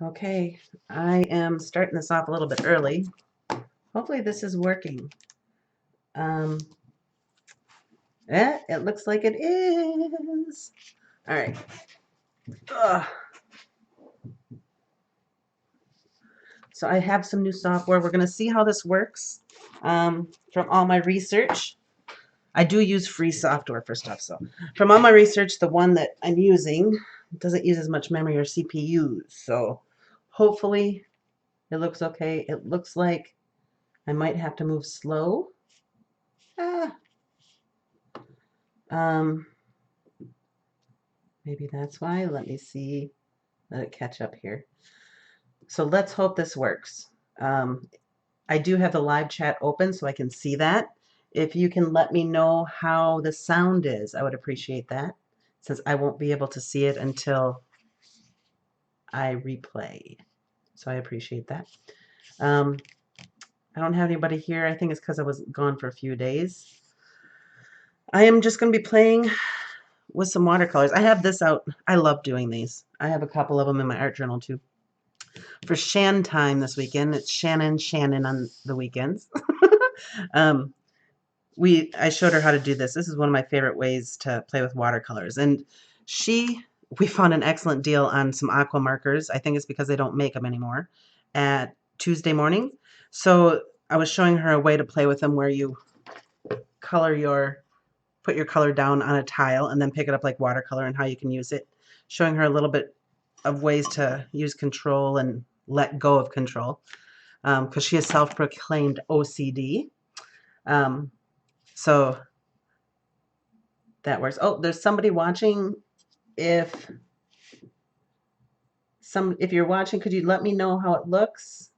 Okay, I am starting this off a little bit early. Hopefully this is working. Um, it looks like it is. All right. Ugh. So I have some new software. We're going to see how this works. From all my research, I do use free software for stuff. So from all my research, the one that I'm using doesn't use as much memory or CPU. So hopefully it looks okay. It looks like I might have to move slow. Ah. Um, Maybe that's why. Let me see. Let it catch up here. So let's hope this works. Um, I do have the live chat open so I can see that. If you can let me know how the sound is, I would appreciate that, since I won't be able to see it until I replay. So I appreciate that. Um, I don't have anybody here. I think it's because I was gone for a few days. I am just going to be playing with some watercolors. I have this out. I love doing these. I have a couple of them in my art journal too. For Shan time this weekend, it's Shannon on the weekends. um, I showed her how to do this. This is one of my favorite ways to play with watercolors. And we found an excellent deal on some aqua markers. I think it's because they don't make them anymore at Tuesday morning. So I was showing her a way to play with them where you put your color down on a tile and then pick it up like watercolor and how you can use it. Showing her a little bit of ways to use control and let go of control because she is self-proclaimed OCD. Um, so that works. Oh, there's somebody watching. If you're watching, could you let me know how it looks?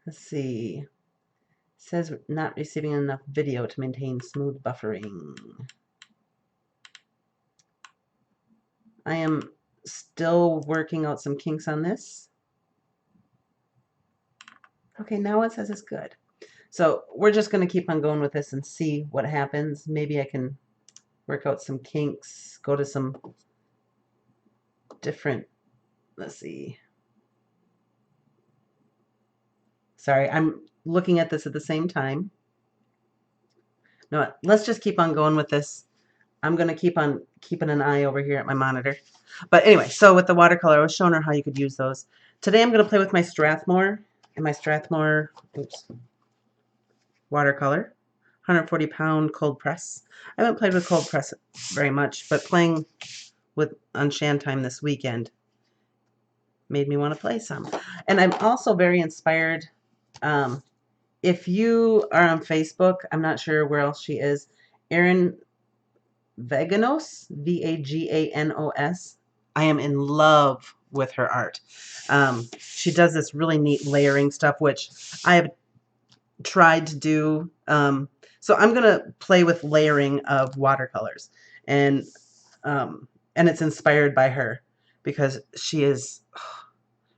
Let's see. It says not receiving enough video to maintain smooth buffering. I am still working out some kinks on this. Okay, now it says it's good. So we're just going to keep on going with this and see what happens. Maybe I can work out some kinks, go to some different, let's see. Sorry, I'm looking at this at the same time. No, let's just keep on going with this. I'm going to keep on keeping an eye over here at my monitor. But anyway, so with the watercolor, I was showing her how you could use those. Today I'm going to play with my Strathmore and my Strathmore watercolor, 140-pound cold press. I haven't played with cold press very much, but playing with on Shan time this weekend made me want to play some. And I'm also very inspired. If you are on Facebook, I'm not sure where else she is, Erin Vaganos, Vaganos. I am in love with her art. She does this really neat layering stuff, which I have tried to do. So I'm going to play with layering of watercolors. And it's inspired by her because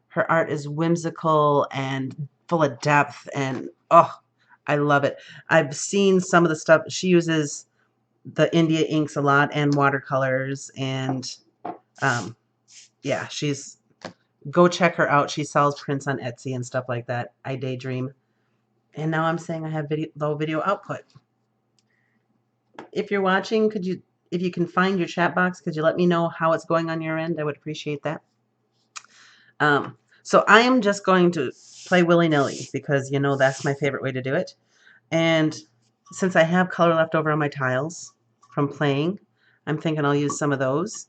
her art is whimsical and full of depth. And, oh, I love it. I've seen some of the stuff. She uses the India inks a lot and watercolors, and yeah, go check her out. She sells prints on Etsy and stuff like that. I daydream. And now I'm saying I have low video output. If you're watching, if you can find your chat box, could you let me know how it's going on your end? I would appreciate that. So I am just going to play willy-nilly because that's my favorite way to do it. And since I have color left over on my tiles from playing, I'm thinking I'll use some of those.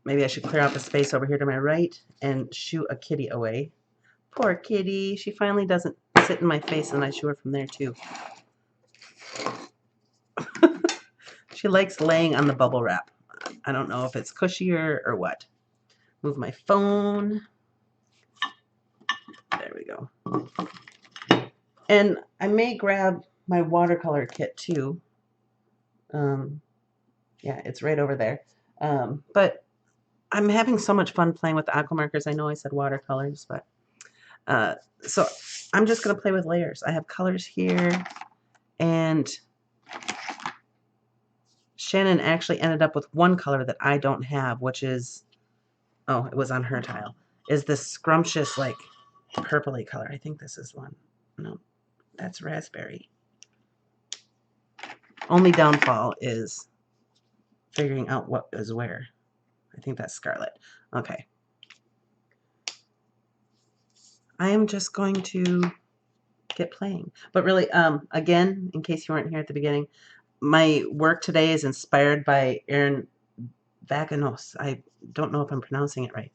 Maybe I should clear out the space over here to my right and shoo a kitty away. Poor kitty. She finally doesn't sit in my face and I shoo her from there too. She likes laying on the bubble wrap. I don't know if it's cushier or what. Move my phone. There we go. And I may grab my watercolor kit too. Yeah, it's right over there. But I'm having so much fun playing with the aqua markers. I know I said watercolors, but so I'm just going to play with layers. I have colors here, and Shannon actually ended up with one color that I don't have, which is, oh, it was on her tile, is this scrumptious, like, purpley color. I think this is one. No, that's raspberry. Only downfall is figuring out what is where. I think that's scarlet. Okay. I am just going to get playing. But really, again, in case you weren't here at the beginning, my work today is inspired by Erin Vaganos. I don't know if I'm pronouncing it right.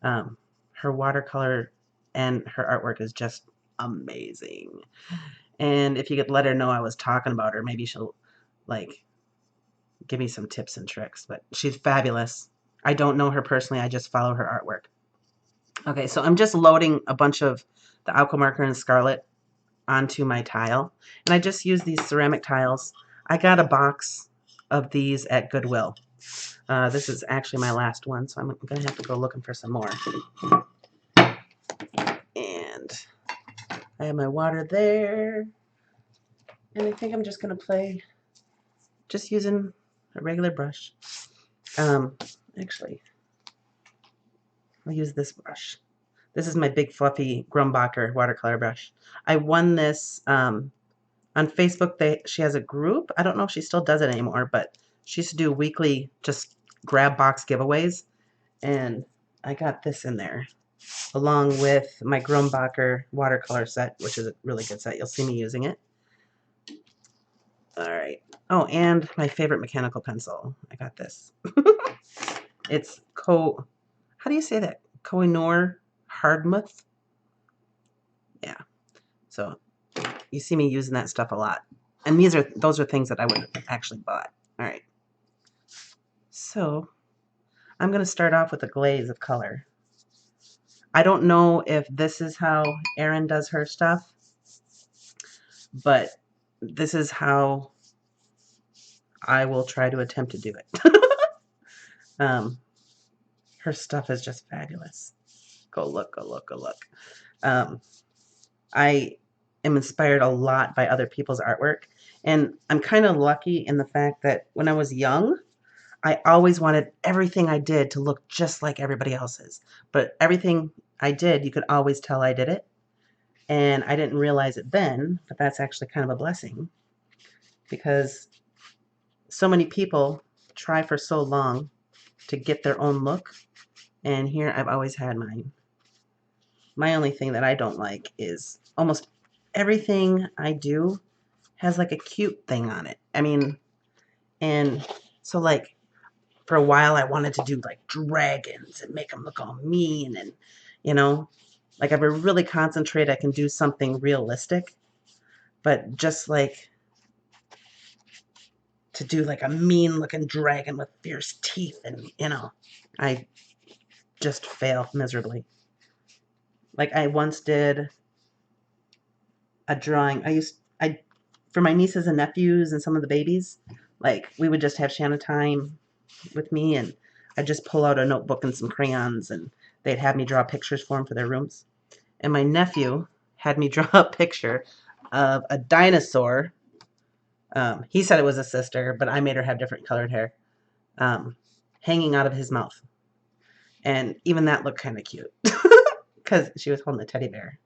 Her watercolor and her artwork is just amazing. And if you could let her know I was talking about her, maybe she'll, like, give me some tips and tricks. But she's fabulous. I don't know her personally. I just follow her artwork. Okay, so I'm just loading a bunch of the aqua marker and scarlet onto my tile. And I just use these ceramic tiles. I got a box of these at Goodwill. This is actually my last one, so I'm going to have to go looking for some more. And I have my water there. And I think I'm just going to play just using a regular brush. Actually, I'll use this brush. This is my big fluffy Grumbacher watercolor brush. I won this on Facebook. She has a group. I don't know if she still does it anymore, but she used to do weekly just grab box giveaways. And I got this in there along with my Grumbacher watercolor set, which is a really good set. You'll see me using it. All right. Oh, and my favorite mechanical pencil. I got this. It's how do you say that? Koh-i-Noor Hardmouth. Yeah. So you see me using that stuff a lot. And those are things that I would actually bought. All right. So I'm going to start off with a glaze of color. I don't know if this is how Erin does her stuff, but this is how I will try to attempt to do it. Her stuff is just fabulous. Go look, go look, go look. I am inspired a lot by other people's artwork, and I'm kind of lucky in the fact that when I was young, I always wanted everything I did to look just like everybody else's. But everything I did, you could always tell I did it. And I didn't realize it then, but that's actually kind of a blessing because so many people try for so long to get their own look. And here I've always had mine. My only thing that I don't like is almost everything I do has like a cute thing on it. I mean, and so like for a while I wanted to do like dragons and make them look all mean and, you know, like if I really concentrate, I can do something realistic. But just like to do like a mean looking dragon with fierce teeth and, you know, I just fail miserably. Like I once did a drawing. For my nieces and nephews and some of the babies, like we would just have Shana time with me and I'd just pull out a notebook and some crayons and they'd have me draw pictures for them for their rooms. And my nephew had me draw a picture of a dinosaur. He said it was a sister, but I made her have different colored hair, hanging out of his mouth. And even that looked kind of cute because she was holding a teddy bear.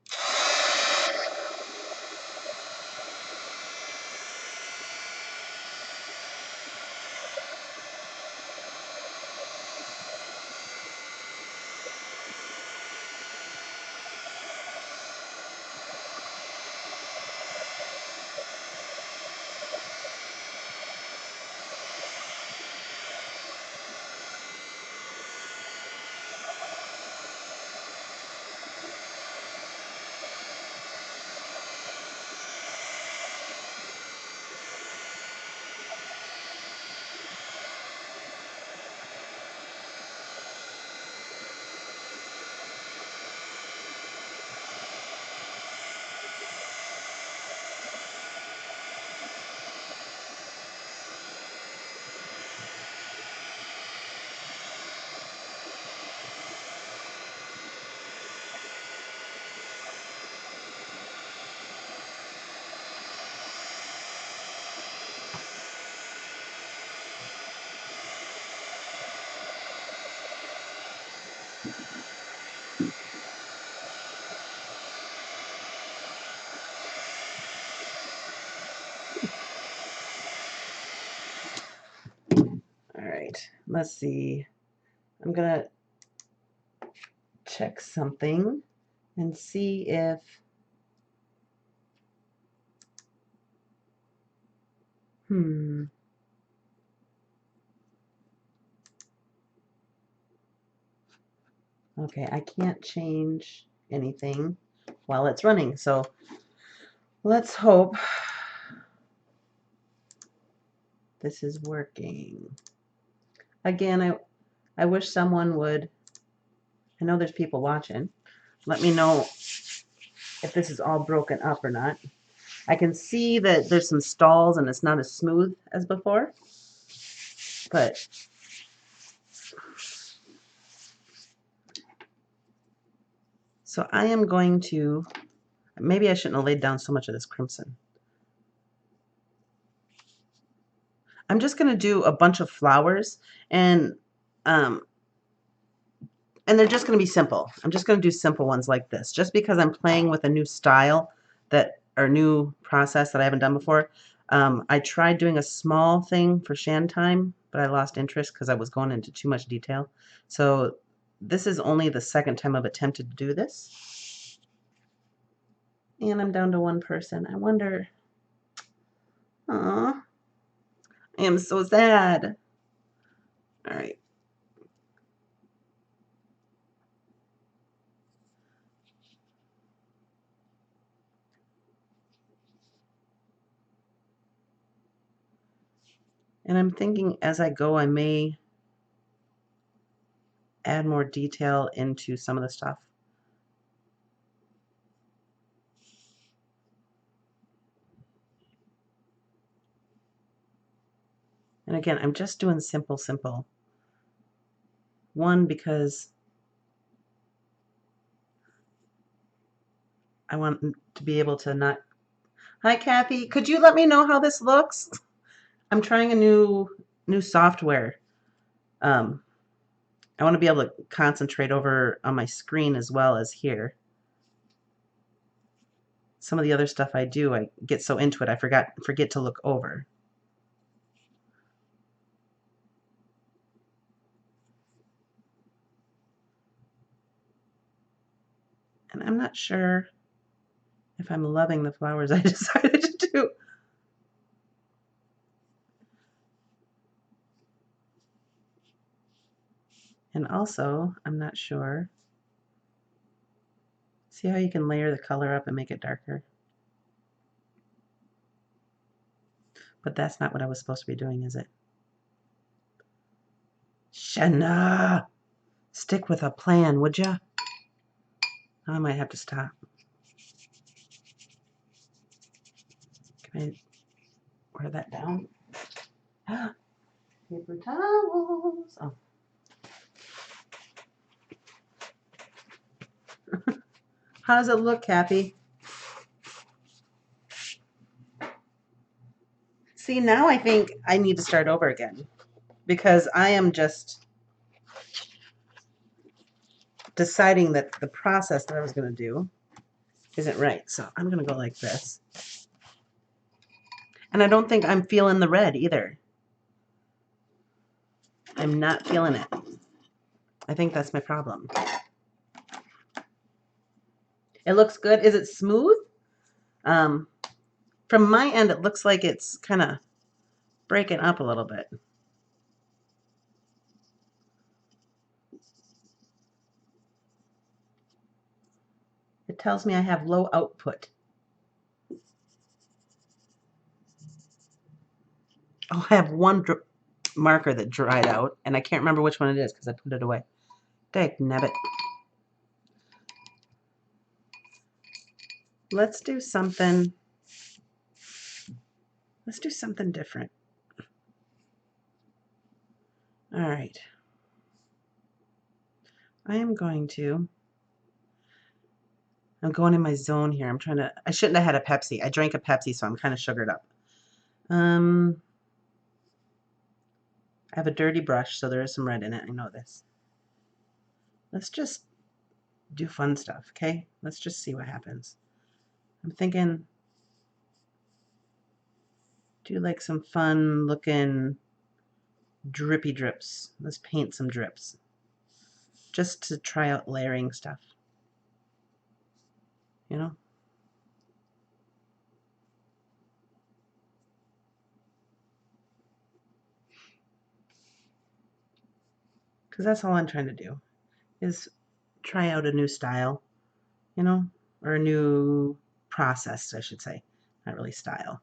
right, let's see. I'm gonna check something and see if okay, I can't change anything while it's running, so let's hope this is working. Again, I wish someone would, I know there's people watching, let me know if this is all broken up or not. I can see that there's some stalls and it's not as smooth as before, but so I am going to, maybe I shouldn't have laid down so much of this crimson. I'm just going to do a bunch of flowers, and um, they're just going to be simple. I'm just going to do simple ones like this, just because I'm playing with a new style or new process that I haven't done before. I tried doing a small thing for Shan time, but I lost interest because I was going into too much detail. So this is only the second time I've attempted to do this. And I'm down to one person. I wonder, aw, I am so sad. All right. And I'm thinking as I go, I may add more detail into some of the stuff. And again, I'm just doing simple, simple. One, because I want to be able to not... Hi, Kathy. Could you let me know how this looks? I'm trying a new software. I want to be able to concentrate over on my screen as well as here. Some of the other stuff I do, I get so into it, I forget to look over. And I'm not sure if I'm loving the flowers I decided to do. And also, I'm not sure. See how you can layer the color up and make it darker? But that's not what I was supposed to be doing, is it? Shana! Stick with a plan, would ya? I might have to stop. Can I wear that down? Paper towels. Oh. How does it look, Kathy? See, now I think I need to start over again because I am just deciding that the process that I was going to do isn't right. So I'm going to go like this. And I don't think I'm feeling the red either. I'm not feeling it. I think that's my problem. It looks good. Is it smooth? From my end, it looks like it's kind of breaking up a little bit. It tells me I have low output. Oh, I have one marker that dried out, and I can't remember which one it is because I put it away. Dagnabbit. Let's do something. Let's do something different. All right. I'm going in my zone here. I shouldn't have had a Pepsi. I drank a Pepsi, so I'm kind of sugared up. I have a dirty brush, so there is some red in it. I know this. Let's just do fun stuff, okay? Let's just see what happens. I'm thinking do like some fun looking drippy drips. Let's paint some drips just to try out layering stuff, you know? Because that's all I'm trying to do is try out a new style, you know, or a new process, I should say, not really style.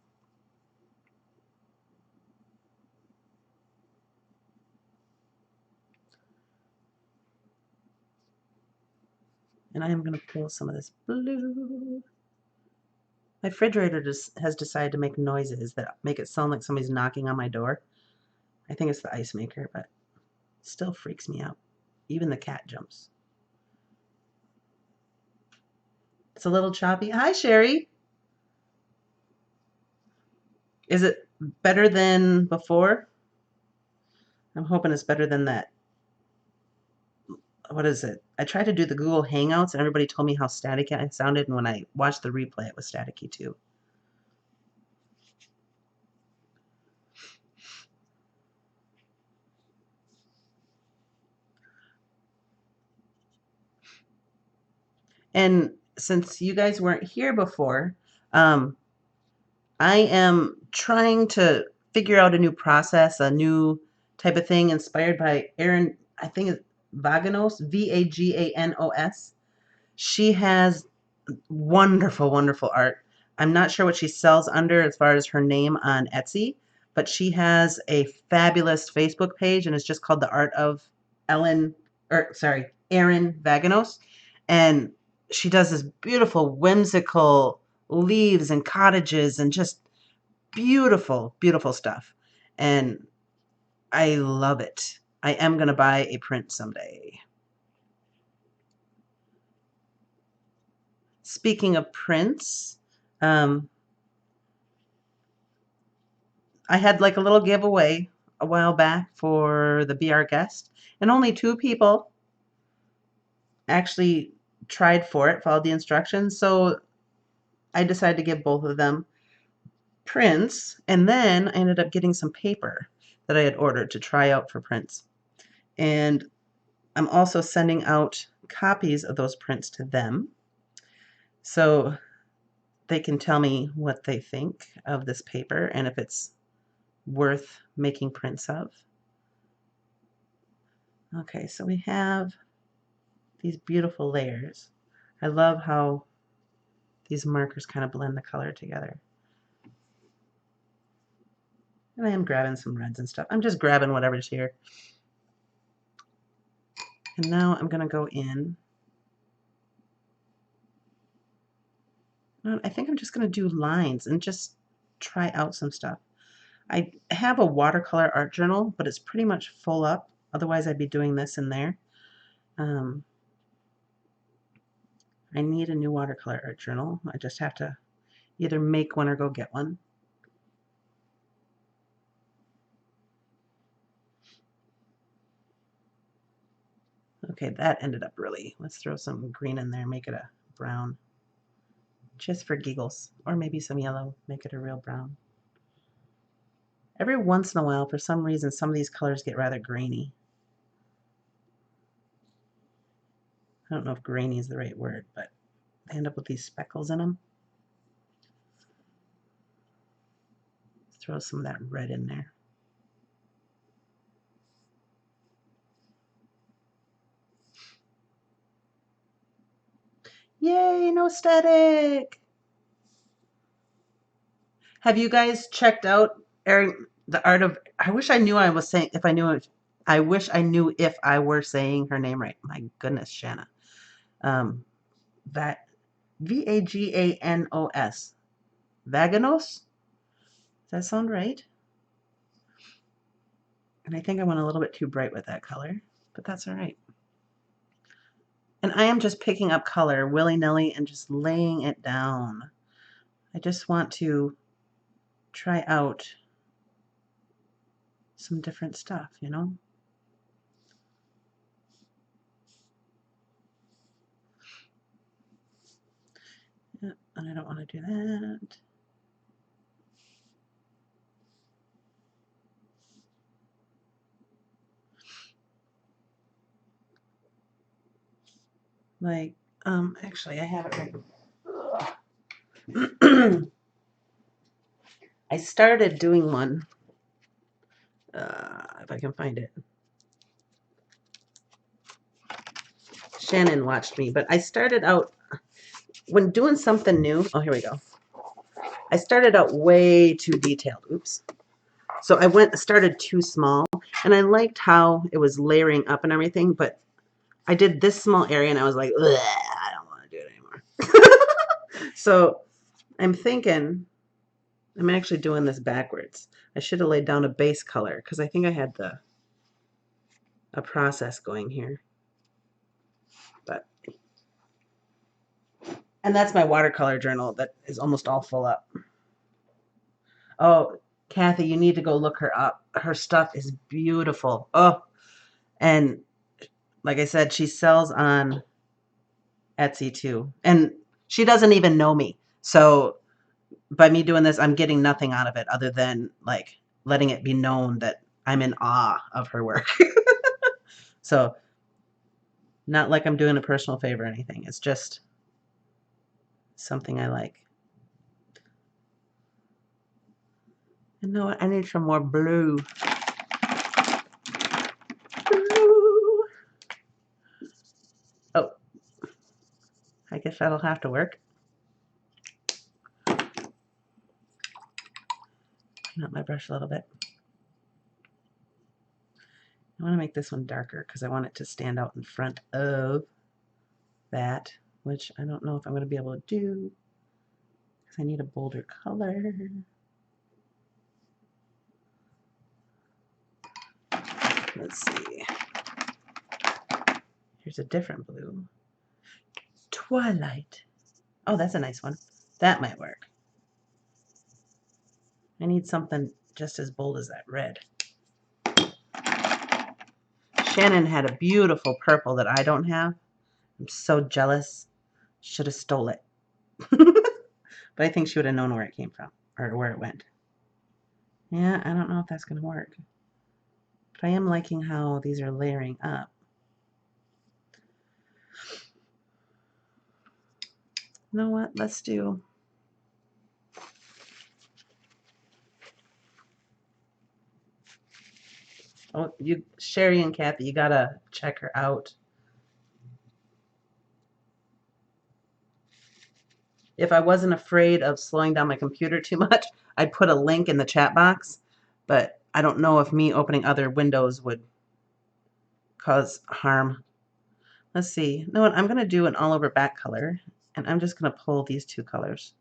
And I am going to pull some of this blue. My refrigerator has decided to make noises that make it sound like somebody's knocking on my door. I think it's the ice maker, but it still freaks me out. Even the cat jumps. It's a little choppy. Hi, Sherry. Is it better than before? I'm hoping it's better than that. What is it? I tried to do the Google Hangouts and everybody told me how staticky it sounded, and when I watched the replay, it was staticky too. And since you guys weren't here before, I am trying to figure out a new process, a new type of thing inspired by Erin, I think it's Vaganos, Vaganos. She has wonderful, wonderful art. I'm not sure what she sells under as far as her name on Etsy, but she has a fabulous Facebook page and it's just called The Art of Erin Vaganos. And she does this beautiful, whimsical leaves and cottages and just beautiful, beautiful stuff. And I love it. I am going to buy a print someday. Speaking of prints, I had like a little giveaway a while back for the Be Our Guest, and only 2 people actually tried for it, followed the instructions. So I decided to give both of them prints, and then I ended up getting some paper that I had ordered to try out for prints. And I'm also sending out copies of those prints to them so they can tell me what they think of this paper and if it's worth making prints of. Okay, so we have these beautiful layers. I love how these markers kind of blend the color together. And I am grabbing some reds and stuff. I'm just grabbing whatever's here. And now I'm going to go in. I think I'm just going to do lines and just try out some stuff. I have a watercolor art journal, but it's pretty much full up. Otherwise, I'd be doing this in there. I need a new watercolor art journal. I just have to either make one or go get one. Okay, that ended up really. Let's throw some green in there, make it a brown. Just for giggles. Or maybe some yellow, make it a real brown. Every once in a while, for some reason, some of these colors get rather grainy. I don't know if grainy is the right word, but they end up with these speckles in them. Throw some of that red in there. Yay, no static! Have you guys checked out the art of? I wish I knew I was saying if I knew it. I wish I knew if I were saying her name right. My goodness, Shana. That Vaganos. Vaganos. Does that sound right? And I think I went a little bit too bright with that color, but that's all right. And I am just picking up color willy-nilly and just laying it down. I just want to try out some different stuff, you know? Yeah, and I don't want to do that. Like, actually, I have it right. I started doing one, if I can find it. Shannon watched me, but I started out, when doing something new, oh, here we go. I started out way too detailed. Oops. So I started too small, and I liked how it was layering up and everything, but I did this small area, and I was like, ugh, I don't want to do it anymore. So I'm thinking, I'm actually doing this backwards. I should have laid down a base color, because I think I had a process going here. But and that's my watercolor journal that is almost all full up. Oh, Kathy, you need to go look her up. Her stuff is beautiful. Oh, and like I said, she sells on Etsy too. And she doesn't even know me. So by me doing this, I'm getting nothing out of it other than like letting it be known that I'm in awe of her work. So not like I'm doing a personal favor or anything. It's just something I like. You know what? I need some more blue. Blue. Oh, I guess that'll have to work. Clean up my brush a little bit. I want to make this one darker because I want it to stand out in front of that, which I don't know if I'm going to be able to do because I need a bolder color. Let's see. Here's a different blue. Twilight. Oh, that's a nice one. That might work. I need something just as bold as that red. Shannon had a beautiful purple that I don't have. I'm so jealous. Should have stole it. But I think she would have known where it came from or where it went. Yeah, I don't know if that's going to work. But I am liking how these are layering up. You know what? Let's do... Oh, you, Sherry and Kathy, you gotta check her out. If I wasn't afraid of slowing down my computer too much, I'd put a link in the chat box. But I don't know if me opening other windows would cause harm. Let's see. You know what? I'm going to do an all over back color. And I'm just going to pull these two colors.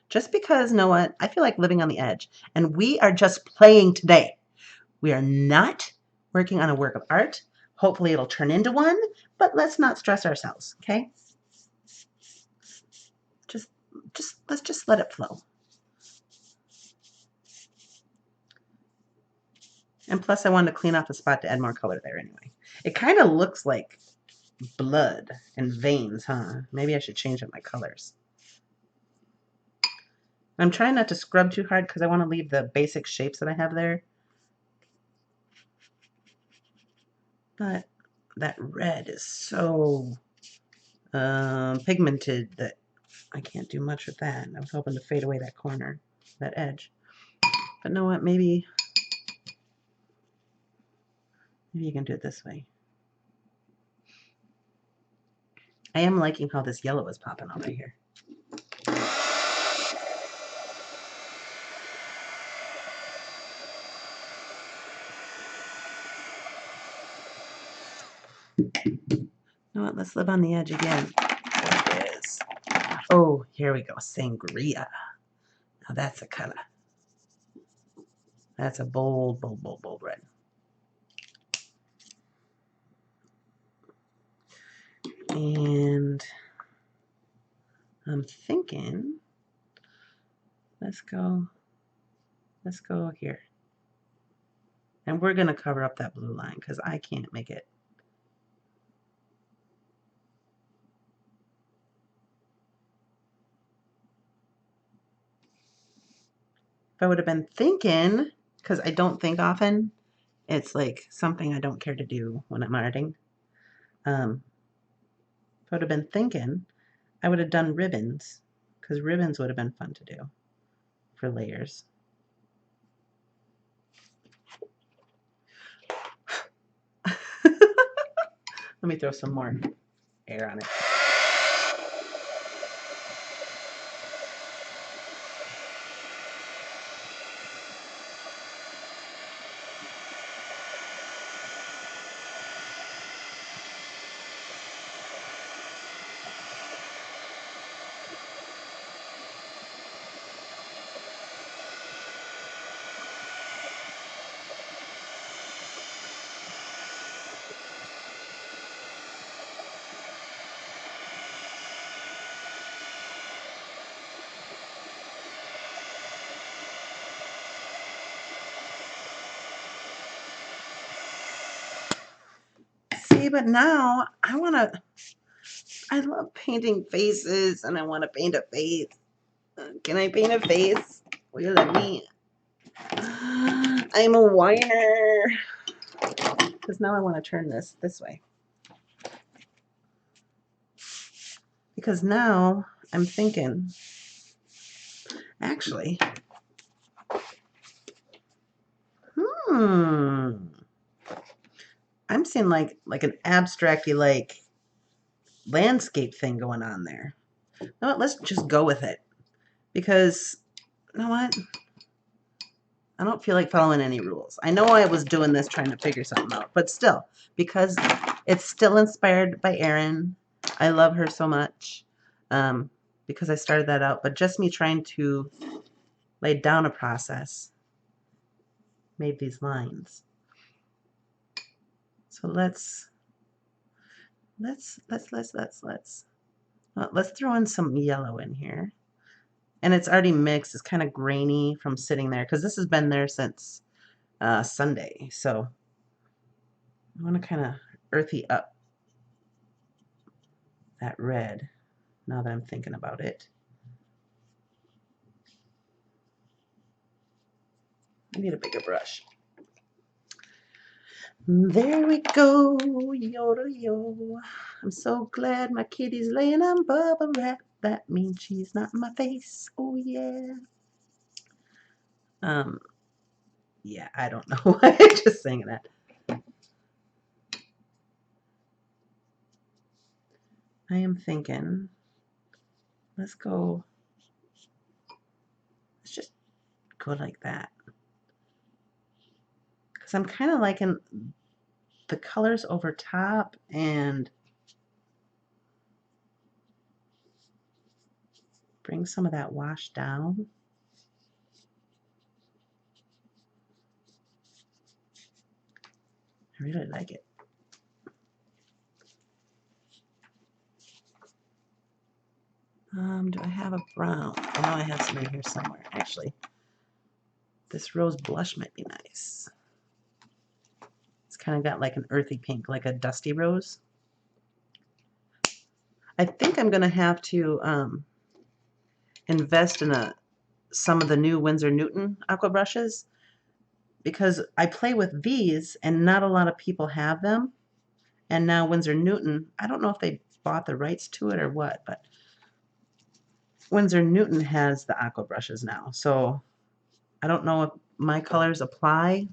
Just because, you know what? I feel like living on the edge. And we are just playing today. We are not working on a work of art. Hopefully it'll turn into one. But let's not stress ourselves, okay? Let's just let it flow. And plus I wanted to clean off the spot to add more color there anyway. It kind of looks like blood and veins, huh? Maybe I should change up my colors. I'm trying not to scrub too hard because I want to leave the basic shapes that I have there. But that red is so pigmented that I can't do much with that. I was hoping to fade away that corner, that edge. But you know what? Maybe you can do it this way. I am liking how this yellow is popping out right here. You know what? Let's live on the edge again. There it is. Oh, here we go. Sangria. Now that's a color. That's a bold, bold, bold, bold red. And I'm thinking, let's go here. And we're going to cover up that blue line because I can't make it. If I would have been thinking, because I don't think often, it's like something I don't care to do when I'm arting. I would have been thinking, I would have done ribbons, because ribbons would have been fun to do for layers. Let me throw some more air on it. See, but now I love painting faces and I want to paint a face. Can I paint a face? Will you let me? I'm a whiner. Because now I want to turn this way. Because now I'm thinking, actually, I'm seeing like an abstracty like landscape thing going on there. You know what? Let's just go with it. Because you know what? I don't feel like following any rules. I know I was doing this trying to figure something out, but still, because it's still inspired by Erin. I love her so much because I started that out, but just me trying to lay down a process made these lines. So let's throw in some yellow in here. And it's already mixed. It's kind of grainy from sitting there because this has been there since Sunday. So I want to kind of earthy up that red now that I'm thinking about it. I need a bigger brush. There we go, yo. I'm so glad my kitty's laying on bubble wrap. That means she's not in my face. Oh yeah. Yeah, I don't know why I just sang that. I am thinking, let's just go like that. Because I'm kind of liking the colors over top and bring some of that wash down. I really like it. Do I have a brown? I know I have some in here somewhere. Actually, this rose blush might be nice. It's kind of got like an earthy pink, like a dusty rose. I think I'm going to have to invest in some of the new Winsor Newton aqua brushes because I play with these and not a lot of people have them. And now Winsor Newton, I don't know if they bought the rights to it or what, but Winsor Newton has the aqua brushes now. So I don't know if my colors apply.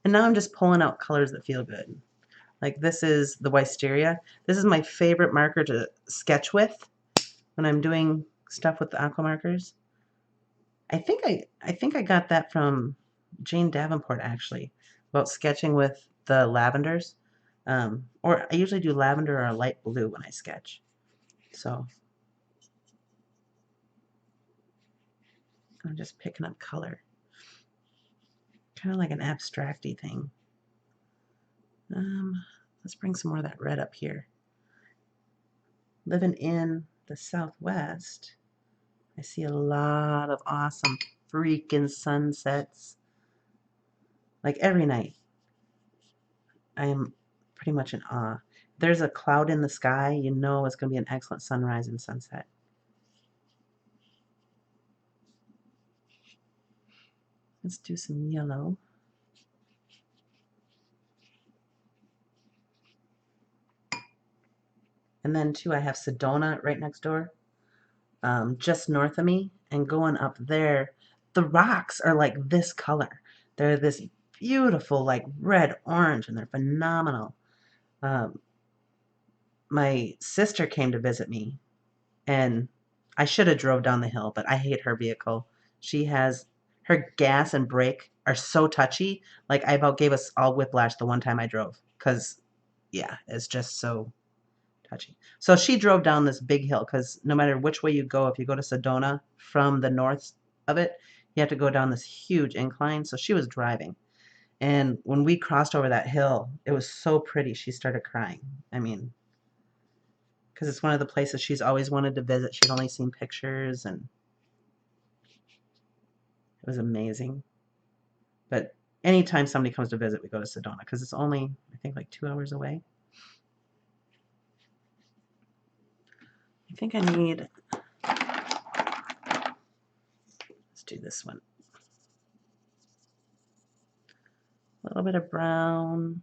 And now I'm just pulling out colors that feel good. Like this is the Wisteria. This is my favorite marker to sketch with when I'm doing stuff with the aqua markers. I think I got that from Jane Davenport actually, about sketching with the lavenders. Or I usually do lavender or a light blue when I sketch. So I'm just picking up color. Kind of like an abstracty thing. Let's bring some more of that red up here. Living in the Southwest, I see a lot of awesome freaking sunsets. Like every night, I am pretty much in awe. There's a cloud in the sky, you know it's going to be an excellent sunrise and sunset. Let's do some yellow. And then too, I have Sedona right next door, just north of me, and going up there, the rocks are like this color. They're this beautiful, like red orange, and they're phenomenal. Um, my sister came to visit me, and I should have drove down the hill, but I hate her vehicle. She has her gas and brake are so touchy. Like I about gave us all whiplash the one time I drove, because yeah, it's just so touchy. So she drove down this big hill because no matter which way you go, if you go to Sedona from the north of it, you have to go down this huge incline. So she was driving. And when we crossed over that hill, it was so pretty. She started crying. I mean, because it's one of the places she's always wanted to visit. She'd only seen pictures, and it was amazing. But anytime somebody comes to visit, we go to Sedona because it's only, I think, like 2 hours away. I think I need, let's do this one. A little bit of brown.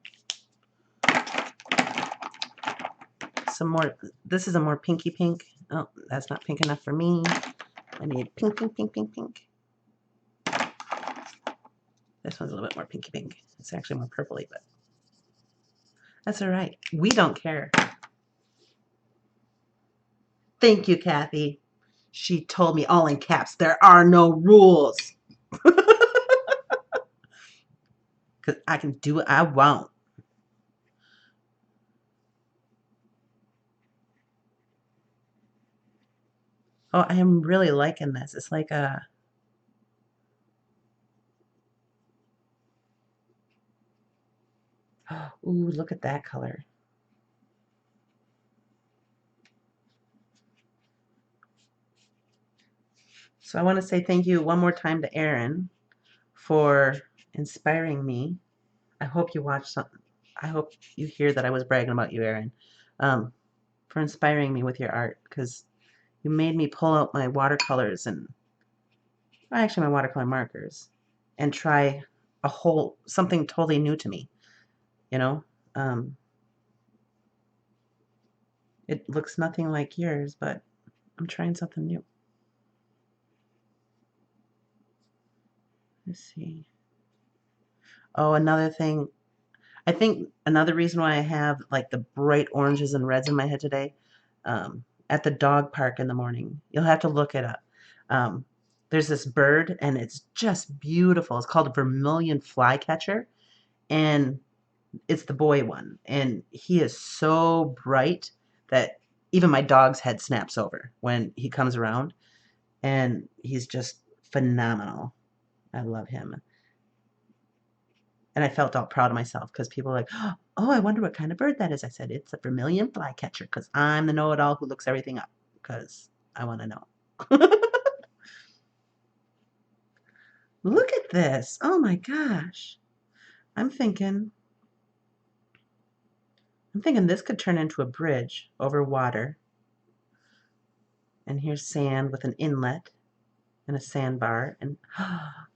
Some more, this is a more pinky pink. Oh, that's not pink enough for me. I need pink, pink, pink, pink, pink. This one's a little bit more pinky pink. It's actually more purpley, but that's all right. We don't care. Thank you, Kathy. She told me all in caps, there are no rules. Because I can do what I want. Oh, I am really liking this. It's like a, ooh, look at that color. So I want to say thank you one more time to Erin for inspiring me. I hope you watch something. I hope you hear that I was bragging about you, Erin, for inspiring me with your art, because you made me pull out my watercolors and, well, actually my watercolor markers, and try something totally new to me, you know? It looks nothing like yours, but I'm trying something new. Let's see. Oh, another thing. I think another reason why I have like the bright oranges and reds in my head today, at the dog park in the morning, you'll have to look it up. Um, there's this bird, and it's just beautiful. It's called a vermilion flycatcher, and it's the boy one. And he is so bright that even my dog's head snaps over when he comes around, and he's just phenomenal. I love him. And I felt all proud of myself because people were like, oh, I wonder what kind of bird that is. I said, it's a vermilion flycatcher because I'm the know-it-all who looks everything up because I want to know. Look at this. Oh my gosh. I'm thinking this could turn into a bridge over water. And here's sand with an inlet and a sandbar. And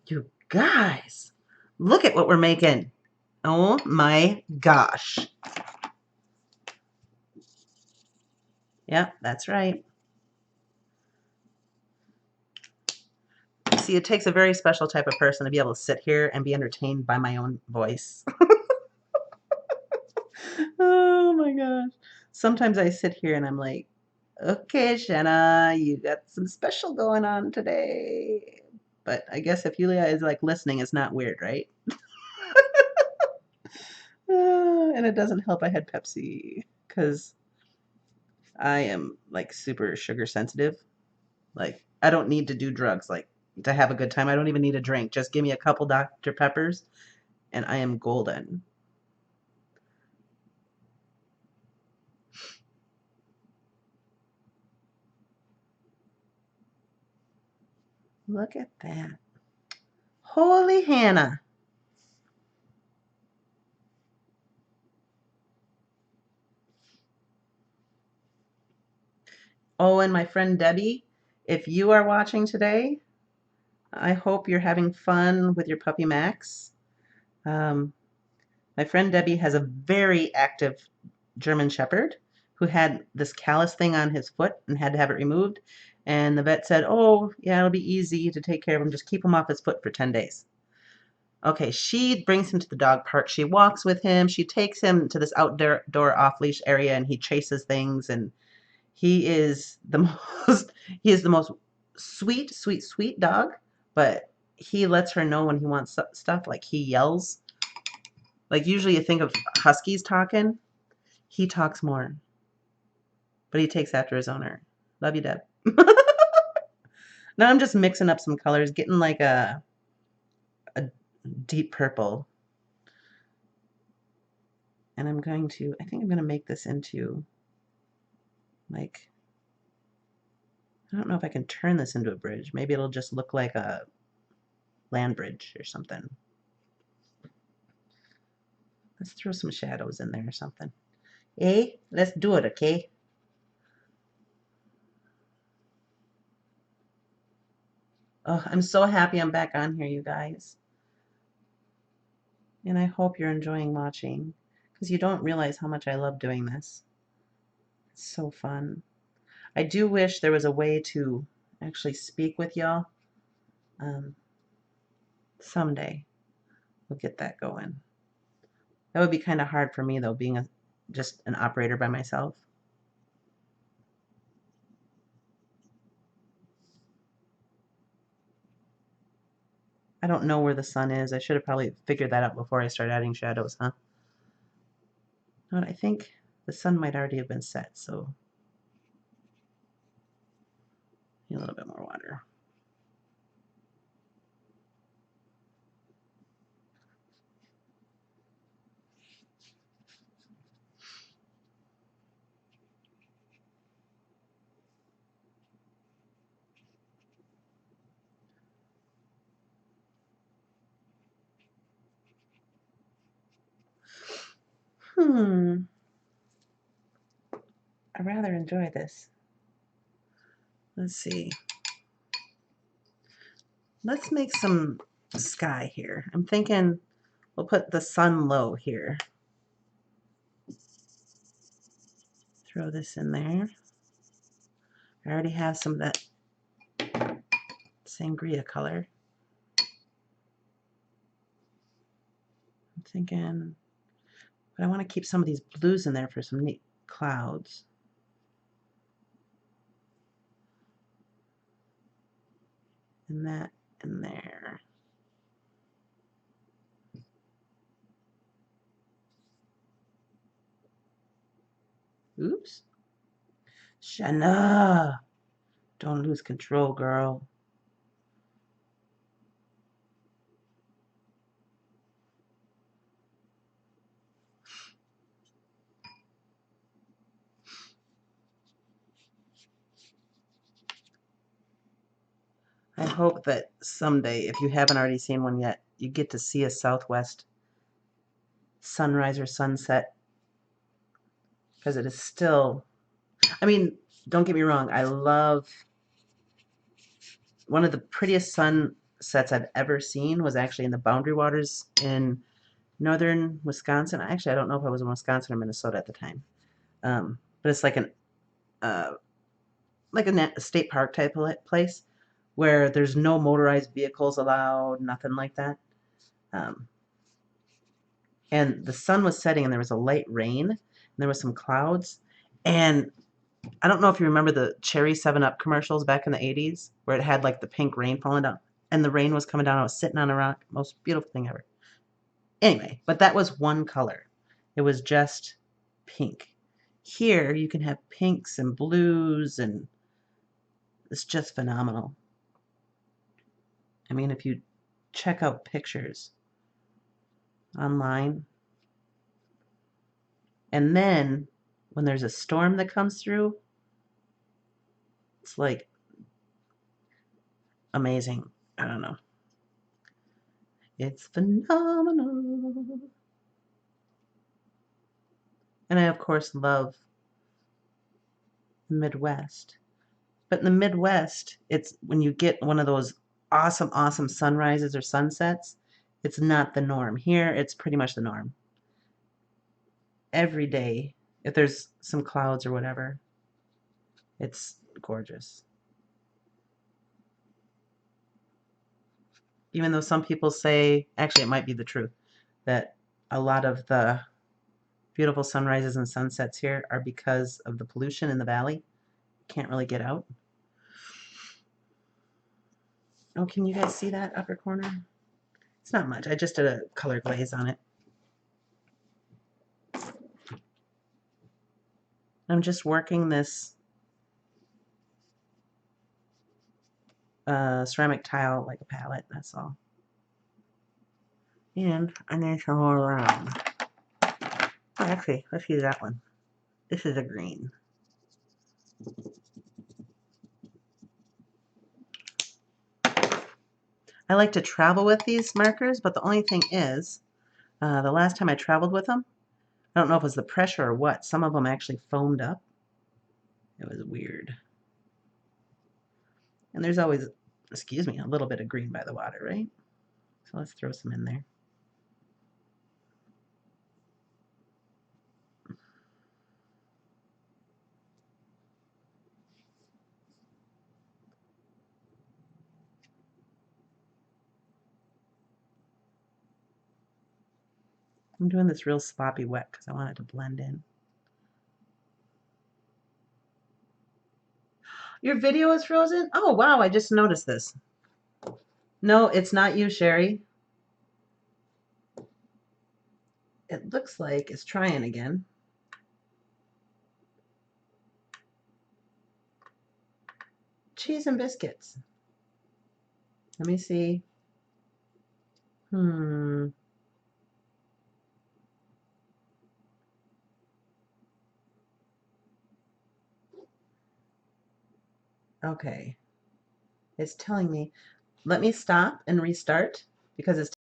you guys, look at what we're making. Oh my gosh. Yep, that's right. See, it takes a very special type of person to be able to sit here and be entertained by my own voice. Oh my gosh. Sometimes I sit here and I'm like, okay, Shana, you got some special going on today. But I guess if Yulia is like listening, it's not weird, right? And it doesn't help I had Pepsi because I am like super sugar sensitive. Like, I don't need to do drugs like to have a good time. I don't even need a drink. Just give me a couple Dr. Peppers and I am golden. Look at that. Holy Hannah. Oh, and my friend Debbie, if you are watching today, I hope you're having fun with your puppy Max. My friend Debbie has a very active German Shepherd who had this callus thing on his foot and had to have it removed. And the vet said, oh, yeah, it'll be easy to take care of him. Just keep him off his foot for 10 days. Okay, she brings him to the dog park. She walks with him. She takes him to this outdoor off-leash area, and he chases things. And he is the most sweet, sweet, sweet dog. But he lets her know when he wants stuff. Like he yells. Like usually you think of huskies talking. He talks more. But he takes after his owner. Love you, Deb. Now I'm just mixing up some colors, getting like a deep purple. And I think I'm going to make this into like, I don't know if I can turn this into a bridge. Maybe it'll just look like a land bridge or something. Let's throw some shadows in there or something. Let's do it, okay? Oh, I'm so happy I'm back on here, you guys. And I hope you're enjoying watching, because you don't realize how much I love doing this. It's so fun. I do wish there was a way to actually speak with y'all. Someday we'll get that going. That would be kind of hard for me, though, being just an operator by myself. I don't know where the sun is. I should have probably figured that out before I started adding shadows, huh? No, I think the sun might already have been set, so a little bit more water. I rather enjoy this. Let's see. Let's make some sky here. I'm thinking we'll put the sun low here. Throw this in there. I already have some of that sangria color. I'm thinking, but I want to keep some of these blues in there for some neat clouds. And that in there. Oops. Shana! Don't lose control, girl. I hope that someday, if you haven't already seen one yet, you get to see a southwest sunrise or sunset, because it is still, I mean, don't get me wrong, I love, one of the prettiest sunsets I've ever seen was actually in the Boundary Waters in northern Wisconsin. Actually, I don't know if I was in Wisconsin or Minnesota at the time, but it's like a state park type of place where there's no motorized vehicles allowed, nothing like that. And the sun was setting and there was a light rain and there was some clouds. And I don't know if you remember the Cherry 7-Up commercials back in the 80s where it had like the pink rain falling down and the rain was coming down. I was sitting on a rock. Most beautiful thing ever. Anyway, but that was one color. It was just pink. Here you can have pinks and blues, and it's just phenomenal. I mean, if you check out pictures online, and then when there's a storm that comes through, it's like amazing. I don't know. It's phenomenal. And I, of course, love the Midwest. But in the Midwest, it's when you get one of those awesome, awesome sunrises or sunsets, it's not the norm. Here, it's pretty much the norm. Every day if there's some clouds or whatever. It's gorgeous. Even though some people say, actually it might be the truth, that a lot of the beautiful sunrises and sunsets here are because of the pollution in the valley. Can't really get out. Oh, can you guys see that upper corner? It's not much. I just did a color glaze on it. I'm just working this ceramic tile like a palette, that's all. And I need to roll around. Oh, actually, let's use that one. This is a green. I like to travel with these markers, but the only thing is, the last time I traveled with them, I don't know if it was the pressure or what, some of them actually foamed up. It was weird. And there's always, excuse me, a little bit of green by the water, right? So let's throw some in there. I'm doing this real sloppy wet because I want it to blend in. Your video is frozen? Oh, wow, I just noticed this. No, it's not you, Sherry. It looks like it's trying again. Cheese and biscuits. Let me see. Okay. It's telling me. Let me stop and restart because it's